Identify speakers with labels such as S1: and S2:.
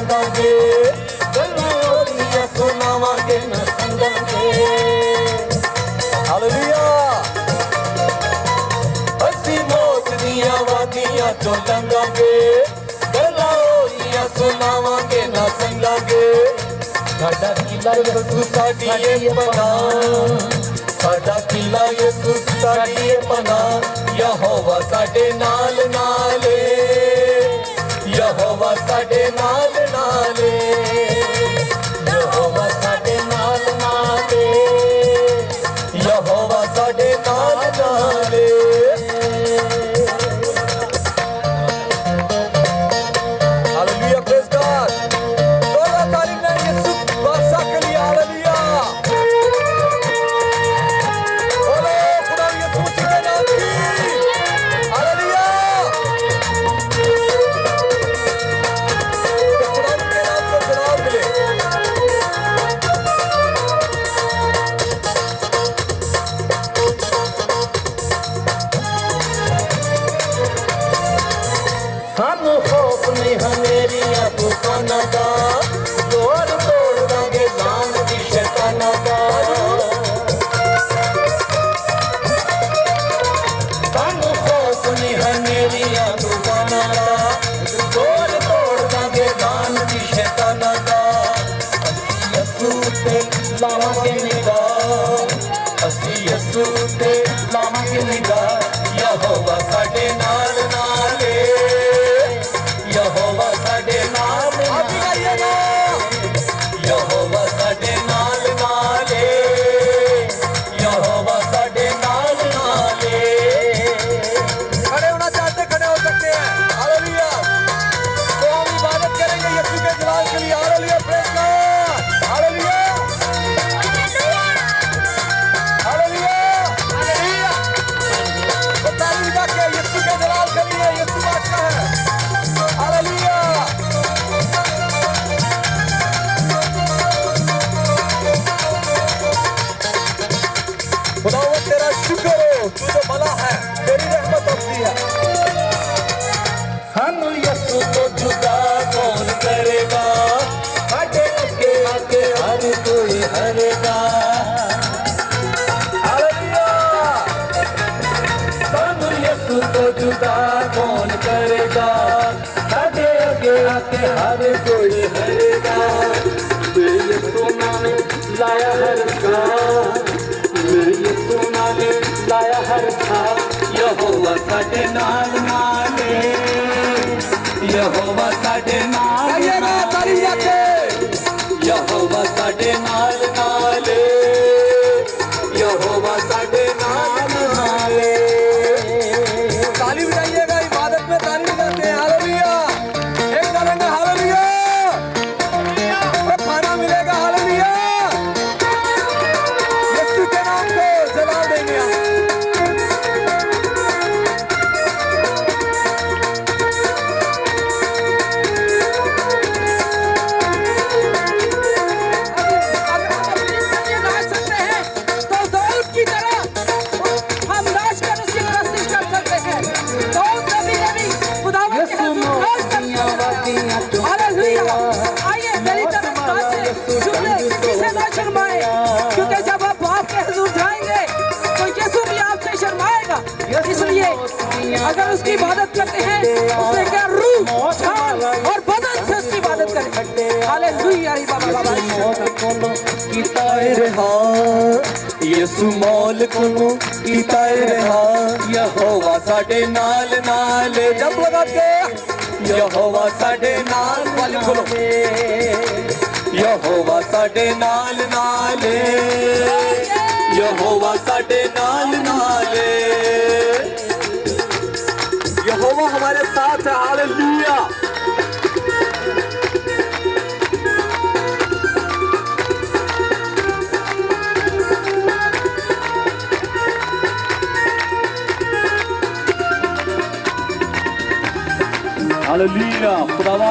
S1: संगांगे गल्लां ओदियां सुनावांगे ना संगांगे हालेलुया असी मौत दियां वादियां चों लंघांगे गल्लां ओदियां सुनावांगे ना संगांगे साडा किला यसू साडी ए पनाह साडा किला यसू साडी ए पनाह यहोवा साडे नाल नाले यहोवा साडे नाल नाले यहोवा साडे नाल नाले यहोवा साडे नाल नाले हालेलुया प्रेज गॉड जोरदार तारीफ है यीशु बादशाह के लिए हालेलुया बोलो खुदा यीशु मसीह के नाम की हालेलुया खुदा के नाम को जलाल मिले सानू खौफ नहीं हनेरियां तूफाना का जोर तोड़ दांगे जान दी शैताना का सानू खौफ नहीं हनेरियां तूफाना का जोर तोड़ दांगे जान दी शैताना का यीशु ते लावांगे निगाह असी यीशु ते लावांगे निगाह यहोवा साडे नाल नाले यहोवा साडे नाल नाले यहोवा साडे नाल नाले यहोवा साडे नाल नाले खड़े होना चाहते खड़े हो सकते हैं हालेलुया तो हम इबादत करेंगे यीशु के जलाल के लिए hallelujah praise God hallelujah hallelujah hallelujah ताली बजा के यीशु के जलाल के लिए यीशु बादशाह है हालेलुया खुदावंद तेरा शुक्र हो तू तो भला है तेरी रहमत होती है सानू यीशु तो जुदा कौन करेगा साडे अगे आके हर कोई हरेगा हालेलुया सानू यीशु तो जुदा कौन करेगा साडे अगे आके हर कोई हरेगा यीशु नाम लाया हर का यीशु नाम लाया हर था यहोवा साडे नाल नाले यहोवा साडे नाल नाले यहोवा साडे नाल नाले यहोवा साडे नाल नाले ताली बजाइएगा इबादत में ताली बजाते हैं हालेलुया एक करेंगे हालेलुया खाना मिलेगा हालेलुया यीशु के नाम को जला देंगे क्योंकि जब आप बाप के हुजूर जाएंगे तो यीशु भी आपसे शर्माएगा इसलिए अगर उसकी इबादत करते हैं उसने क्या रूह जान और बदन से उसकी इबादत करें हालेलुया यीशु मौल को कीता रहा यहोवा साडे नाल नाल जब लगा के यहोवा साडे नाल वाले खोलो यहोवा साडे नाल नाले यहोवा साडे नाल नाले यहोवा हमारे साथ है हालेलुया हालेलुया खुदावंद